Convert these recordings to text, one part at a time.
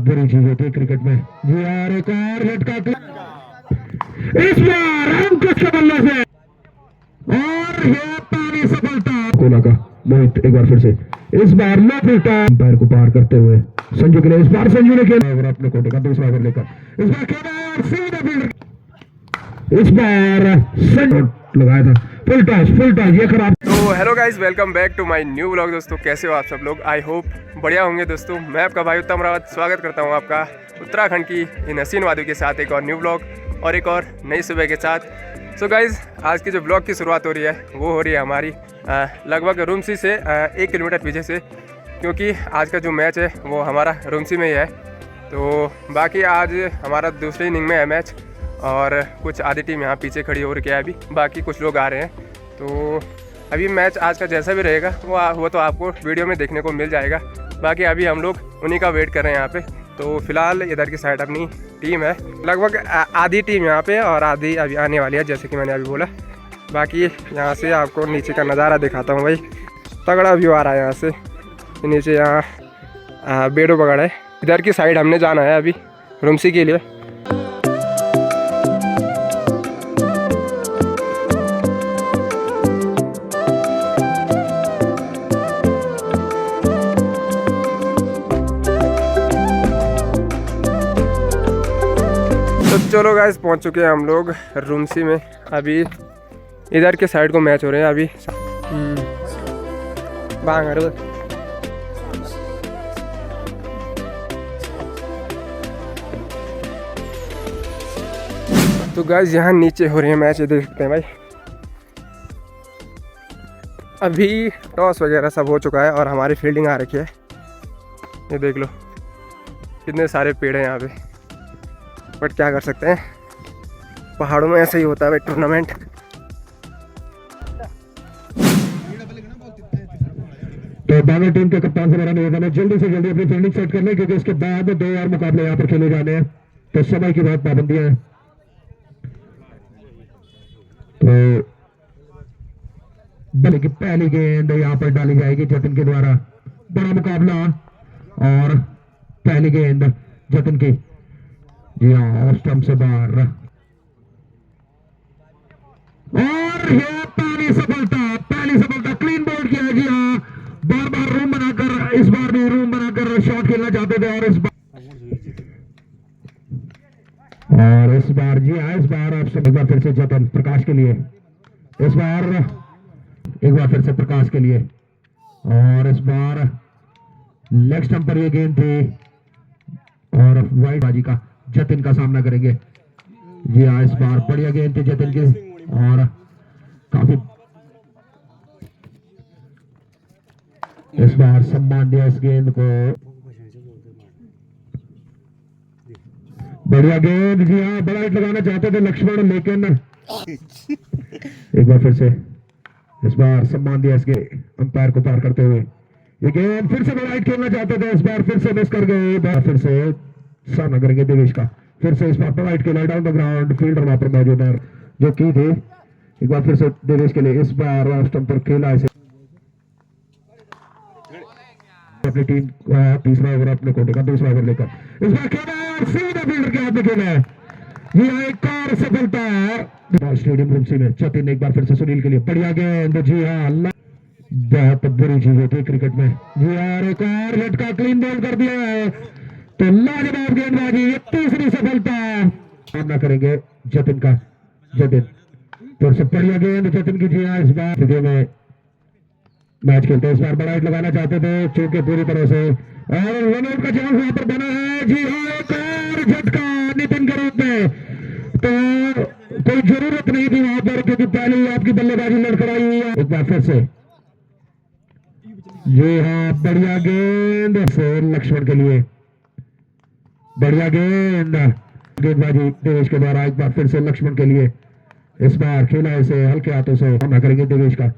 बुरी चीज होती है क्रिकेट में। जी यार एक और झटका इस बार अंकुश के बल्ले से और ये पारी सफलता कोला का मोहित एक बार फिर से इस बार लो फिल्टा पैर को पार करते हुए संजू के लिए इस बार संजू ने खेला और अपने कोटे का दूसरा ओवर लेकर इस बार खेला और सीधा फील्डर इस बार संजू लगाया था फुल टॉस ये खराब। तो hello guys, welcome back to my new vlog. दोस्तों कैसे हो आप सब लोग? आई होप बढ़िया होंगे। दोस्तों मैं आपका भाई उत्तम रावत स्वागत करता हूं आपका उत्तराखंड की इन हसीन वादियों के साथ एक और न्यू व्लॉग और एक और नई सुबह के साथ। सो गाइस, आज की जो व्लॉग की शुरुआत हो रही है वो हो रही है हमारी लगभग रुमसी से 1 किलोमीटर पीछे से, क्योंकि आज का जो मैच है वो हमारा रुमसी में ही है। तो बाकी आज हमारा दूसरी इनिंग में है मैच और कुछ आधी टीम यहाँ पीछे खड़ी हो रही है, अभी बाकी कुछ लोग आ रहे हैं। तो अभी मैच आज का जैसा भी रहेगा वो तो आपको वीडियो में देखने को मिल जाएगा। बाकी अभी हम लोग उन्हीं का वेट कर रहे हैं यहाँ पे। तो फिलहाल इधर की साइड अपनी टीम है, लगभग आधी टीम यहाँ पे और आधी अभी आने वाली है, जैसे कि मैंने अभी बोला। बाकी यहाँ से आपको नीचे का नज़ारा दिखाता हूँ भाई, तगड़ा व्यू आ रहा है यहाँ से नीचे। यहाँ बेड़ो बगड़ है, इधर की साइड हमने जाना है अभी रुमसी के लिए। तो चलो गाइस, पहुंच चुके हैं हम लोग रुमसी में। अभी इधर के साइड को मैच हो रहे हैं अभी। बांगर तो गाइस यहाँ नीचे हो रहे हैं मैच, ये देख सकते हैं भाई। अभी टॉस वगैरह सब हो चुका है और हमारी फील्डिंग आ रखी है। ये देख लो कितने सारे पेड़ हैं यहाँ पे, बट क्या कर सकते हैं, पहाड़ों में ऐसे ही होता है भाई टूर्नामेंट। तो बांग्ला टीम के कप्तान से मेरा निवेदन है जल्दी से जल्दी अपनी फील्डिंग सेट कर लें, क्योंकि इसके बाद 2 और मुकाबले यहाँ पर खेले जाने हैं, तो समय की बहुत पाबंदियां हैं। तो बल्कि की पहली गेंद यहाँ पर डाली जाएगी जतिन के द्वारा। बड़ा मुकाबला और पहली गेंद जतिन की, जी हाँ, स्टंप से बाहर और ये पहली सफलता क्लीन बोल्ड किया। जी हाँ, बार बार रूम बनाकर इस बार भी रूम बनाकर शॉट खेलना चाहते थे और इस बार जी हाँ, इस बार आप सब एक बार फिर से जतन प्रकाश के लिए, इस बार एक बार फिर से प्रकाश के लिए और इस बार लेग स्टंप पर ये गेंद थी और वाइड बाजी का जतिन का सामना करेंगे। जी हाँ, इस बार बढ़िया गेंद थी जतिन की और काफी इस बार सम्मान दिया इस गेंद को। बढ़िया गेंद, जी हाँ, बड़ा हिट लगाना चाहते थे लक्ष्मण, लेकिन एक बार फिर से इस बार सम्मान दिया इसके अंपायर को पार करते हुए। ये गेंद फिर से बड़ा हिट खेलना चाहते थे, इस बार फिर से मिस कर गए। फिर से सामना करेंगे देवेश का, फिर से इस बार बड़ा हिट खेला डाउन द ग्राउंड, फील्डर वहां पर मौजूद है जो की थे। एक बार फिर से देवेश के लिए, इस बार स्टंप पर खेला इसे अपनी टीम का तीसरा ओवर, अपने कोटे का दूसरा ओवर लेकर इस बार खेला और सीधा फील्डर के हाथ में खेला है। ये एक और सफलता स्टेडियम रुमसी में। जतिन ने एक बार फिर से सुनील के लिए बढ़िया गेंद, जी हाँ, अल्लाह बहुत बुरी चीज होती है क्रिकेट में। जी हाँ, एक और झटका क्लीन बॉल कर दिया है, तो लाजवाब गेंदबाजी, ये तीसरी सफलता सामना करेंगे जतिन का। जतिन फिर से बढ़िया गेंद जतिन की, जी हाँ, इस बार में मैच खेलते हैं। इस बार बड़ा हिट लगाना चाहते थे, चूंकि पूरी तरह से और रन आउट का चांस वहां पर बना है। जी हाँ, एक और झटका नितिन के रूप में, तो कोई जरूरत नहीं थी वहां पर, क्योंकि पहले ही आपकी बल्लेबाजी लड़खड़ाई हुई है। एक बार फिर से, जी हाँ, बढ़िया गेंद से लक्ष्मण के लिए, बढ़िया गेंदबाजी देवेश के द्वारा। एक बार फिर से लक्ष्मण के लिए, इस बार खेला इसे हल्के हाथों से, हमला करेंगे देवेश का।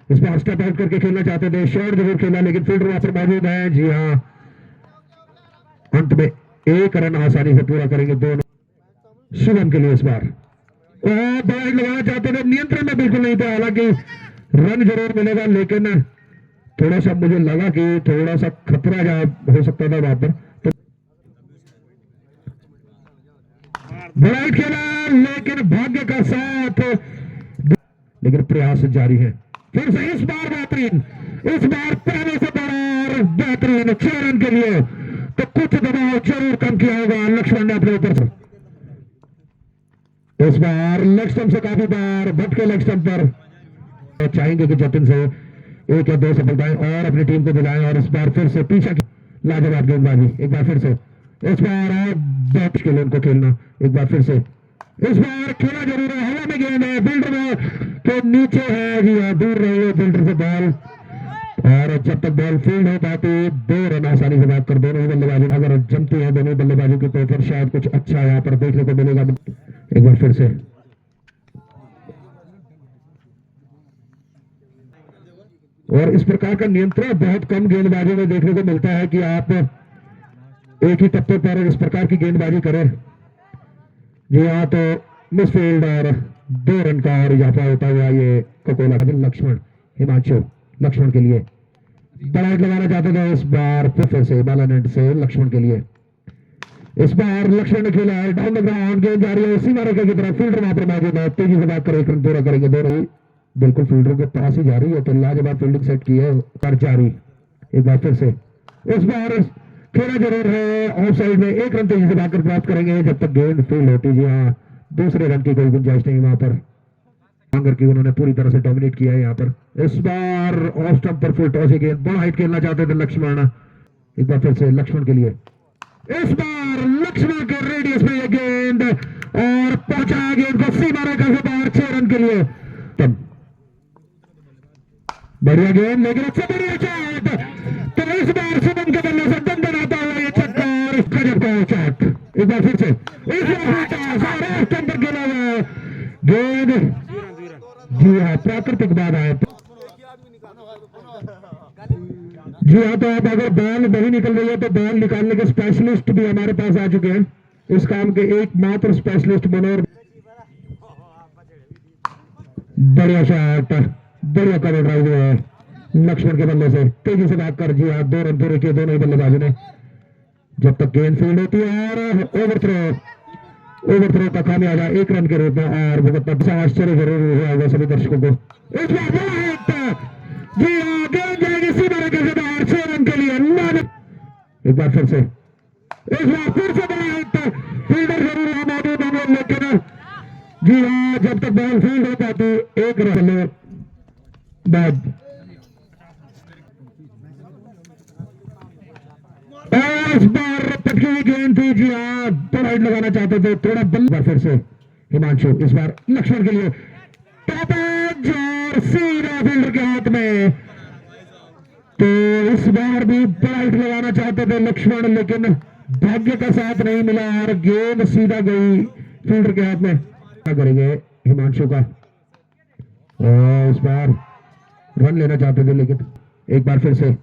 इस बार स्टेप आउट करके खेलना चाहते थे, शॉट जरूर खेला, लेकिन फील्डर वहां पर मौजूद है। जी हाँ, अंत में 1 रन आसानी से पूरा करेंगे दोनों शुभम के लिए। इस बार बड़ा लगाना चाहते थे, नियंत्रण में बिल्कुल नहीं था, हालांकि रन जरूर मिलेगा, लेकिन थोड़ा सा मुझे लगा कि थोड़ा सा खतरा हो सकता था वहां पर। तो बड़ा हिट खेला लेकिन भाग्य का साथ, लेकिन प्रयास जारी है। फिर से इस बार बेहतरीन, इस बार पहले से बड़ा और बेहतरीन 6 रन के लिए, तो कुछ दबाव जरूर कम किया होगा लक्ष्मण ने अपने ऊपर से। इस बार लेग स्टंप से काफी बार भटके लेग स्टंप पर, चाहेंगे कि जतिन से 1 या 2 सफलताएं और अपनी टीम को दिलाएं, और इस बार फिर से पीछे की लाजवाब गेंदबाजी, एक बार फिर से इस बार और बहुत मुश्किल उनको खेलना, एक बार फिर से इस बार खेला जरूर है। हवा में गेंद है, फील्डर में के नीचे है जी हाँ, दूर रही है फील्डर से बॉल, और जब तक बॉल फील्ड हो पाती 2 रन आसानी से बात कर दोनों ही बल्लेबाजी अगर जमती है दोनों बल्लेबाजों की, तो फिर शायद कुछ अच्छा यहाँ पर देखने को मिलेगा। एक बार फिर से और इस प्रकार का नियंत्रण बहुत कम गेंदबाजों में देखने को मिलता है कि आप एक ही टप्पे पर इस प्रकार की गेंदबाजी करें। जी हाँ, तो मिसफील्ड और 2 रन का और इजाफा होता हुआ ये ककोला लक्ष्मण, हिमांशु लक्ष्मण के लिए बड़ा हिट लगाना चाहते थे। इस बार फिर से बाला नेट से लक्ष्मण के लिए, इस बार लक्ष्मण ने खेला है डाउन द ग्राउंड, गेंद जा रही है सीमा रेखा की तरफ, फील्डर वहां पर मौजूद है, तेजी से बात कर 1 रन पूरा करेंगे दोनों ही, बिल्कुल फील्डर के पास ही जा रही है, तो लाजवाब फील्डिंग सेट की है कर जारी। एक बार फिर से इस बार खेला जरूर है ऑफ साइड में, 1 रन तेजी से भागकर प्राप्त करेंगे जब तक गेंद फील्ड होती। जी हाँ, दूसरे रन की कोई गुंजाइश नहीं वहां पर, आंगर की उन्होंने पूरी तरह से डोमिनेट किया है यहाँ पर। इस बार ऑफ स्टंप पर फुल टॉस गेंद, बड़ा हाइट खेलना चाहते थे लक्ष्मण, एक बार फिर से लक्ष्मण के लिए, इस बार लक्ष्मण के रेडियस में ये गेंद और पहुंचाया गेंद को सीमा रेखा से बाहर 6 रन के लिए। तब बढ़िया गेंद लेकिन अच्छा बढ़िया शॉट, तो इस बार शुभम के बल्ले से दंडन आता हुआ ये छक्का और इसका जब शॉट, एक बार फिर से इस बार स्टंप पर खेला हुआ गेंद। जी हाँ, प्राकृतिक बाधा है। जी हाँ, तो अब अगर बॉल नहीं निकल रही है तो बॉल निकालने के स्पेशलिस्ट भी हमारे पास आ चुके हैं, इस काम के एकमात्र स्पेशलिस्ट मनोहर। बढ़िया शॉट, बढ़िया कवर ड्राइव है लक्ष्मण के बल्ले से, तेजी से भागकर जी हाँ 2 रन पूरे किए दोनों ही बल्लेबाजों ने, जब तक गेंद फील्ड होती है और ओवर थ्रो का खामियाजा 1 रन के रूप में, और बहुत आश्चर्य जरूर हुआ होगा सभी दर्शकों को। इस बार जी हाँ, गेंद जाएगी सीमा रेखा से बाहर 6 रन के लिए। एक बार फिर से इस बार फिर से बड़ा हिट, फील्डर जरूर वहां मौजूद होंगे लेकिन जी हाँ, जब तक बॉल फील्ड हो पाती 1 रन बाद। इस बार पटकी हुई गेंद थी, जी हाँ, बड़ा हिट लगाना चाहते थे, थोड़ा बल्ला। फिर से हिमांशु, इस बार लक्ष्मण के लिए टॉप एज और सीधा फील्डर के हाथ में, तो इस बार भी बड़ा हिट लगाना चाहते थे लक्ष्मण, लेकिन भाग्य का साथ नहीं मिला और गेंद सीधा गई फील्डर के हाथ में। क्या करेंगे हिमांशु का, और इस बार रन लेना चाहते थे, लेकिन एक बार फिर से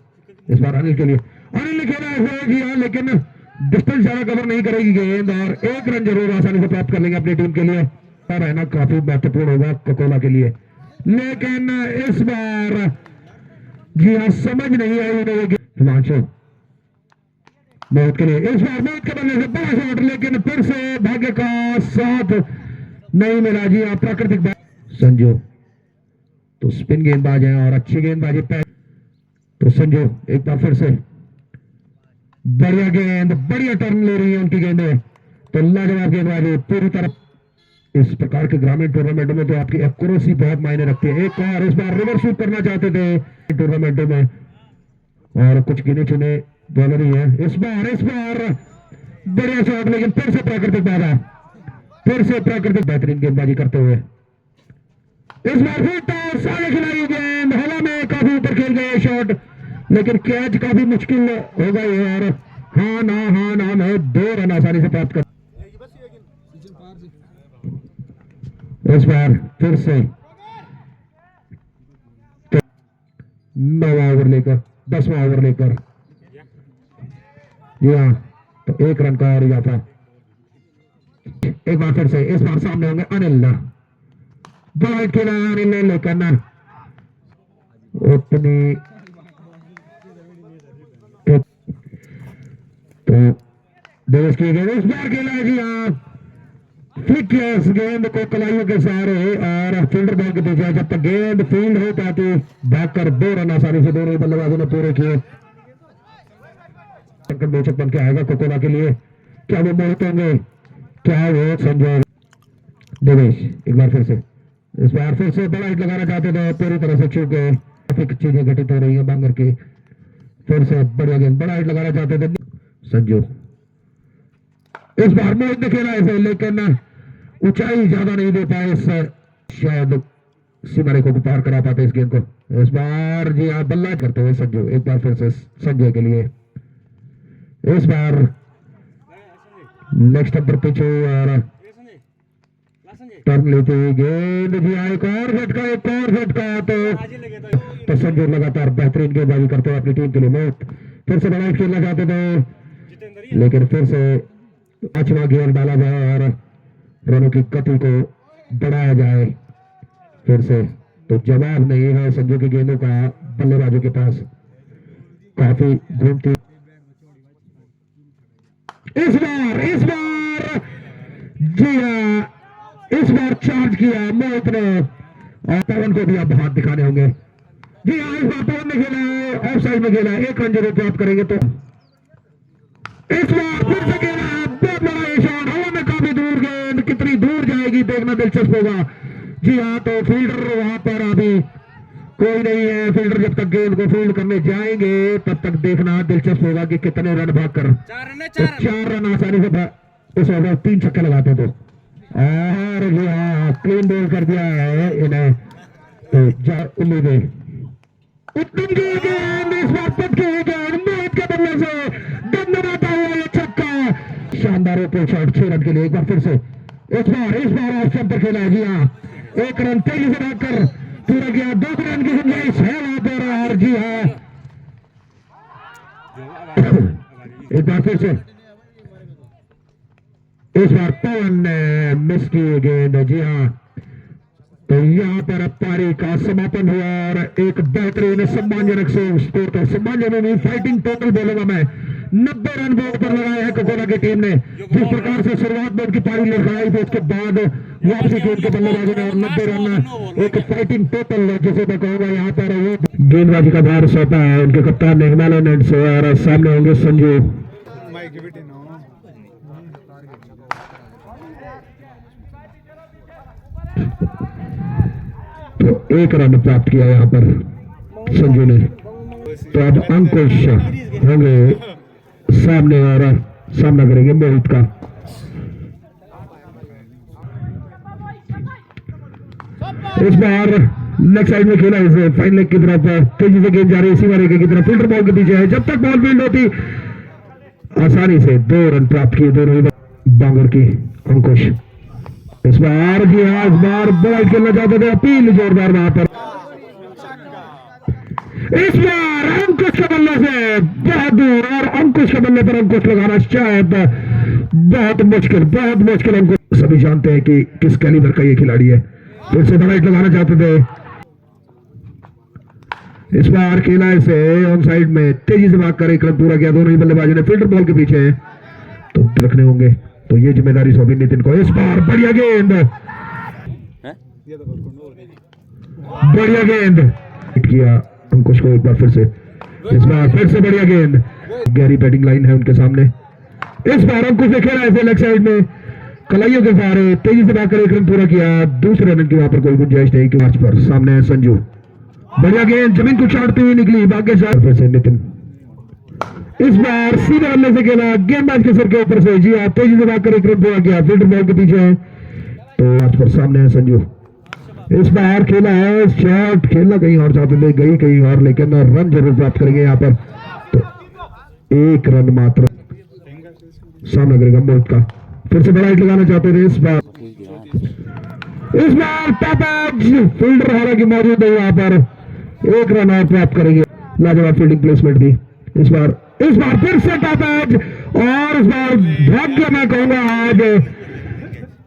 इस बार अनिल के लिए, अनिल ने खेला है जी हाँ, लेकिन डिस्टेंस ज्यादा कवर नहीं करेगी गेंद, और 1 रन जरूर आसानी से प्राप्त कर लेंगे अपनी टीम के लिए, रहना काफी महत्वपूर्ण होगा ककोला के लिए। लेकिन इस बार जी हाँ, समझ नहीं आई उन्हें हिमांशु मोहित के लिए, इस बार मोहित के बल्ले से बड़ा शॉट, लेकिन फिर से भाग्य का साथ नहीं मिला। जी हाँ, प्राकृतिक संजू तो स्पिन गेंदबाज है और अच्छी गेंदबाजी पे, तो संजू एक बार फिर से बढ़िया गेंद, बढ़िया टर्न ले रही है उनकी गेंदें, तो लाजवाब गेंदबाजी पूरी तरह। इस प्रकार के ग्रामीण टूर्नामेंटों में तो आपकी एक्यूरेसी बहुत मायने रखती है। एक और इस बार रिवर्स शूट करना चाहते थे टूर्नामेंटों में, और कुछ गिने चुने बॉलर ही है। इस बार बढ़िया शॉट, लेकिन फिर से प्राकृतिक बाधा, फिर से प्राकृतिक बेहतरीन गेंदबाजी करते हुए इस बार फिर टॉस आगे खिलाई गेंद, हवा में काफी ऊपर खेल गए शॉट, लेकिन कैच काफी मुश्किल हो गई है, और हाँ ना मैं 2 रन आसानी से प्राप्त कर। इस बार फिर से 9वां ओवर लेकर 10वां ओवर लेकर, जी हाँ, तो 1 रन का और इजाफा। एक बार फिर से इस बार सामने होंगे अनिल, बड़ा खेला अनिल ने, लेकिन उतनी तो देश की गेंद इस बार खेला है जी हाँ, फ्लिक किया इस गेंद को कलाइयों के सहारे और फील्डर बॉल के पीछे। जब तक गेंद फील्ड हो पाती भागकर 2 रन आसानी से दोनों बल्लेबाजों ने पूरे किए। बेचक बन के आएगा कोकोला के लिए, क्या वो मोहित होंगे, क्या वो संजय देवेश। एक बार फिर से इस बार फिर से बड़ा हिट लगाना चाहते थे, पूरी तरह से चूके काफी चीजें घटित हो रही है बांगर की। फिर से बढ़िया गेंद, बड़ा हिट लगाना चाहते थे संजू। इस बार मोहित ने खेला इसे, लेकिन ऊंचाई ज्यादा नहीं दे पाए, शायद सीमा रेखा को पार करा पाते इस गेंद को। इस बार जी हाँ बल्ला करते हुए संजू, एक बार फिर से संजय के लिए। इस बार नेक्स्ट नंबर पिच और टर्न लेते हुए गेंद जी हाँ एक और झटका तो संजू लगातार बेहतरीन गेंदबाजी करते हुए अपनी टीम के लिए। मोहित फिर से बड़ा खेलना चाहते थे, लेकिन फिर से 5वां गेंद डाला जाए और रनों की गति को बढ़ाया जाए फिर से, तो जवाब नहीं है संजू की गेंदों का बल्लेबाजों के पास। काफी घूमती इस बार जी हाँ इस बार चार्ज किया मोहित ने और पवन को भी अब हाथ दिखाने होंगे। जी हाँ इस बार पवन ने खेला है, ऑफ साइड में खेला है, 1 रन जरूर प्राप्त करेंगे। तो इस बार फिर से खेला है, बहुत बड़ा शॉट हवा में, काफी दूर गेंद, कितनी दूर जाएगी देखना दिलचस्प होगा। जी हाँ तो फील्डर वहां पर अभी कोई नहीं है, फील्डर जब तक गेंद को फील्ड करने जाएंगे तब तक देखना दिलचस्प होगा कि कितने रन भागकर 4 रन आसानी से इस ओवर 3 छक्के लगाते तो। और जी हाँ क्लीन बॉल कर दिया है इन्हें, तो उम्मीदें उत्तम गेंद इस बार पटकी हुई गेंद मोहित के बल्ले से दमदमाता हुआ ये छक्का, शानदार ओपन शॉट 6 रन के लिए। एक बार फिर से इस बार ऑफ स्टंप पर खेला है। जी हाँ 1 रन तेजी से भागकर पूरा किया, 2 रन की गुंजाइश है वहां पर। और जी हाँ एक बार फिर से इस बार पवन ने मिस की गेंद। जी हाँ तो यहाँ पर पारी का समापन हुआ और एक बेहतरीन सम्मानजनक स्कोर, तो सम्मानजनक नहीं फाइटिंग टोटल बोलूंगा मैं, 90 रन बोर्ड पर लगाए हैं कोकोला की टीम ने। जिस प्रकार से शुरुआत में उनकी पारी लड़ाई थी उसके बाद वापसी की उनके बल्लेबाजों ने, और 90 रन एक फाइटिंग टोटल जिसे मैं कहूंगा यहाँ पर वो गेंदबाजी का भार सौंपा है उनके कप्तान ने हिमालयन से। और सामने होंगे संजू। तो 1 रन प्राप्त किया यहाँ पर संजू ने। तो अब अंकुश होंगे सामने और सामना करेंगे मोहित का। इस बार लेग साइड में खेला इसे, फाइन लेग की तरफ तेजी से गेंद जा रही है सीमा रेखा की तरफ, फील्डर बॉल के पीछे है। जब तक बॉल फील्ड होती आसानी से 2 रन प्राप्त किए दोनों बांगर की अंकुश। इस बार जी हाँ इस बार बड़ा खेलना चाहते थे, अपील जोरदार वहां पर। इस बार अंकुश के बल्ले से बहुत दूर, और अंकुश के बल्ले पर अंकुश लगाना शायद बहुत मुश्किल अंकुश सभी जानते हैं कि किस कैलिबर का ये खिलाड़ी है। फिर से बड़ा हिट लगाना चाहते थे, इस बार खेला इसे ऑन साइड में, तेजी से भागकर 1 रन पूरा किया दोनों ही बल्लेबाजों ने। फील्डर बॉल के पीछे है तो रखने होंगे, तो ये जिम्मेदारी सौंपी नितिन को। इस बार बढ़िया गेंद किया अंकुश को एक बार फिर से। इस बार फिर से बढ़िया गेंद, गहरी बैटिंग लाइन है उनके सामने। इस बार अंकुश ने खेला ऐसे लेग साइड में कलाइयों के सहारे, तेजी से भागकर 1 रन पूरा किया। दूसरे रन की वहां पर कोई गुंजाइश नहीं कि मार्च पर। सामने है संजू, बढ़िया गेंद जमीन को चाटती हुई निकली, भाग्य फिर से नितिन। इस बार सीधे बल्ले से खेला गेंदबाज के सर के ऊपर से। जी हाँ तेजी से भागकर 1 रन पूरा किया, फील्डर बॉल के पीछे है तो मार्च पर। सामने है संजू, इस बार खेला है शॉट, खेलना कहीं और चाहते थे, गई कहीं और, लेकिन रन जरूर प्राप्त करेंगे यहाँ पर। तो 1 रन मात्र सामना करेगा मोहित का। फिर से बड़ा हिट लगाना चाहते थे। इस बार टॉपएज फील्डर हालांकि मौजूद है यहाँ पर, 1 रन और प्राप्त करेंगे। लाजवाब फील्डिंग प्लेसमेंट थी इस बार फिर से टॉपएज, और इस बार भाग्य मैं कहूंगा आज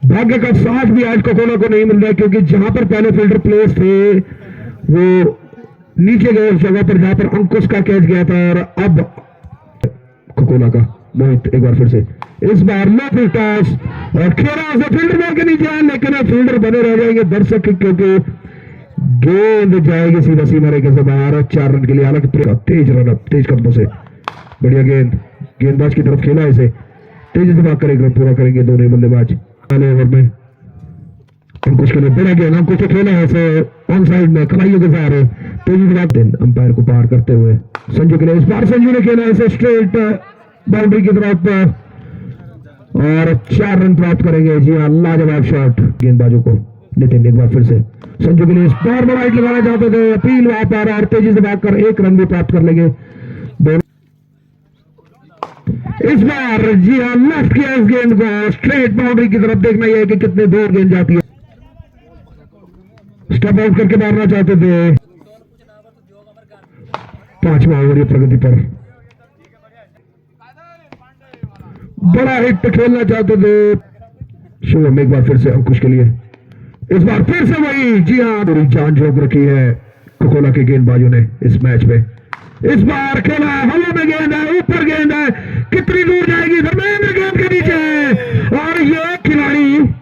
भाग्य का साथ भी आज कोकोला को नहीं मिल रहा है, क्योंकि जहां पर पहले फील्डर प्लेस थे वो नीचे गए उस जगह पर जहां पर अंकुश का कैच गया था, और अब कोकोला का मोहित एक बार फिर से इस बार लो फिल टॉस और खेला उसे फील्डर बॉल के नीचे है, लेकिन फील्डर बने रह जाएंगे दर्शक, क्योंकि गेंद जाएगी सीधा सीमा रेखा से बाहर 4 रन के लिए। हालांकि तेज रन अप, तेज कदमों से बढ़िया गेंद, गेंदबाज की तरफ खेला, इसे तेजी से भाग कर एक रन पूरा करेंगे दोनों बल्लेबाज। पहले ओवर में अंकुश के लिए बड़ा गेंद, अंकुश को खेला है ऑन साइड में कलाइयों के सहारे, तेजी से भाग अंपायर को पार करते हुए संजू के लिए। इस बार संजू ने खेला इसे स्ट्रेट बाउंड्री की तरफ और 4 रन प्राप्त करेंगे। जी हाँ, लाजवाब शॉट गेंदबाजों को। नितिन एक बार फिर से संजू के लिए इस बार बड़ा हिट लगाना चाहते थे, अपील वहां पर और तेजी से भागकर 1 रन भी प्राप्त कर लेंगे। इस बार जी हाँ लेफ्ट किया इस गेंद को स्ट्रेट बाउंड्री की तरफ। देखना यह है कि कितने दूर गेंद जाती है। स्टेप आउट करके मारना चाहते थे। 5वां ओवर प्रगति पर बड़ा हिट खेलना चाहते थे। शुभम एक बार फिर से अंकुश के लिए, इस बार फिर से वही। जी हाँ, पूरी जान झोंक रखी है कोकोला के गेंदबाजों ने इस मैच में। इस बार खेला हवा में गेंद है, ऊपर गेंद है, कितनी दूर जाएगी? धर्मेंद्र गेंद के नीचे है और ये खिलाड़ी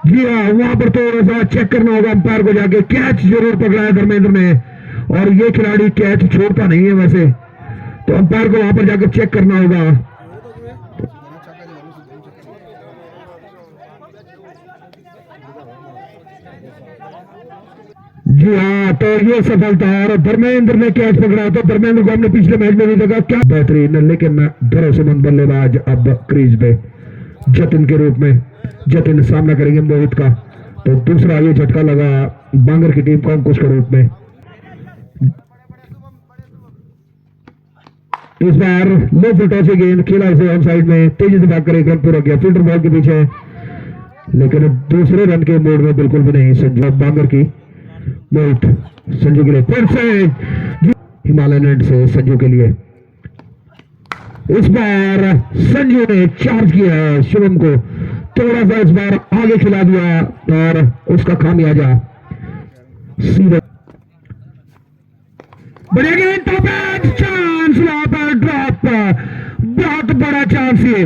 जी हाँ वहां पर थोड़ा सा चेक करना होगा अंपायर को जाके। कैच जरूर पकड़ा है धर्मेंद्र ने और ये खिलाड़ी कैच छोड़ता नहीं है वैसे, तो अंपायर को वहां पर जाकर चेक करना होगा। जी हाँ, तो ये सफलता और धर्मेंद्र ने कैच पकड़ा। तो धर्मेंद्र को हमने पिछले मैच में भी देखा, क्या बेहतरीन लेकिन भरोसेमंद बल्लेबाज अब क्रीज पे जतिन के रूप में। जतिन सामना करेंगे मोहित का, तो दूसरा ये झटका लगा बांगर की टीम को अंकुश के रूप में। इस बार लो फुटो से गेंद खेला इसे ऑन साइड में, तेजी से भागकर 1 रन पूरा किया। फील्डर बॉल के पीछे, लेकिन दूसरे रन के मोड में बिल्कुल भी नहीं। संजू बांगर की मोहित संजू के लिए फिर से हिमालयन एंड से संजू के लिए। इस बार संजू ने चार्ज किया है शुभम को, थोड़ा सा इस बार आगे खिला दिया और उसका खामियाजा सीधा। बढ़िया गेंद, टॉप एंड चांस वहां पर ड्रॉप, बहुत बड़ा चांस ये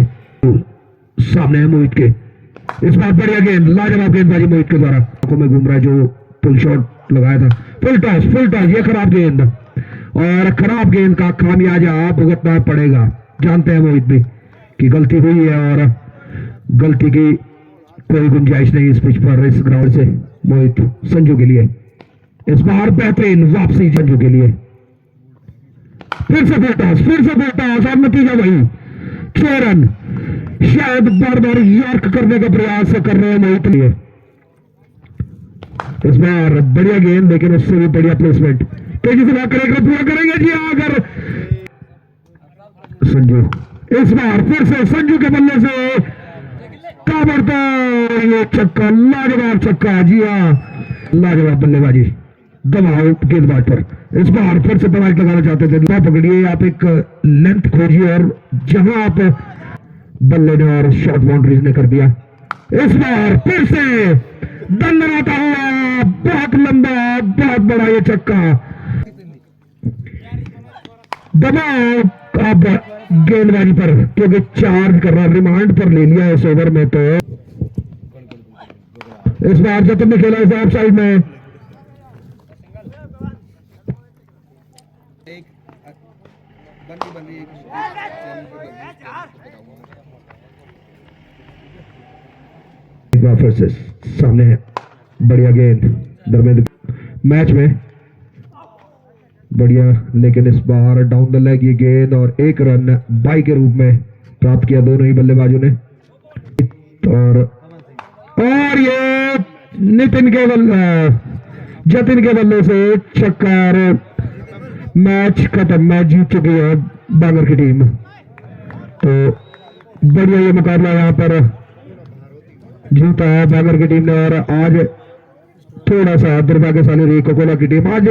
सामने है मोहित के। इस बार बढ़िया गेंद, लाजवाब गेंदबाजी मोहित के द्वारा। आंखों में घूम रहा है जो पुल शॉट लगाया था। फुल टॉस ये खराब गेंद और खराब गेंद का खामियाजा भुगतना पड़ेगा। जानते हैं मोहित भी कि गलती हुई है और गलती की कोई गुंजाइश नहीं इस पिच पर, इस ग्राउंड से। मोहित संजू के लिए इस बार बेहतरीन वापसी संजू के लिए। फिर से फुल टॉस और नतीजा वही 6 रन। शायद बार बार यॉर्क करने का प्रयास कर रहे हैं मोहित लिए। इस बार बढ़िया गेंद, लेकिन उससे भी बढ़िया प्लेसमेंट। तेजी से भाग कर पूरा करेंगे जी अगर संजू। इस बार फिर से संजू के बल्ले से ताबड़तोड़ ये छक्का, लाजवाब छक्का। जी हाँ, लाजवाब बल्लेबाजी दबाव गेंदबाज पर। इस बार फिर से बड़ा लगाना चाहते थे, ना पकड़िए आप, एक लेंथ खोजिए और जहां आप बल्ले ने और शॉर्ट बाउंड्रीज ने कर दिया। इस बार फिर से दंडनाता हुआ, बहुत लंबा, बहुत बड़ा ये छक्का। दबाव अब गेंदबाजी पर, क्योंकि चार्ज कर रहा, रिमांड पर ले लिया इस ओवर में। तो इस बार जतिन ने खेला इस ऑफ साइड में। फिर से सामने है, बढ़िया गेंद धर्मेंद्र मैच में बढ़िया, लेकिन इस बार डाउन द लेग ये गेंद और 1 रन बाई के रूप में प्राप्त किया दोनों ही बल्लेबाजों ने। और ये नितिन के जतिन के बल्ले से छक्का और मैच खत्म। मैच जीत चुकी है बांगर की टीम। तो बढ़िया ये मुकाबला यहाँ पर जीता है बांगर की टीम ने। और आज थोड़ा सा दुर्भाग्यशाली रही कोकोला की टीम। आज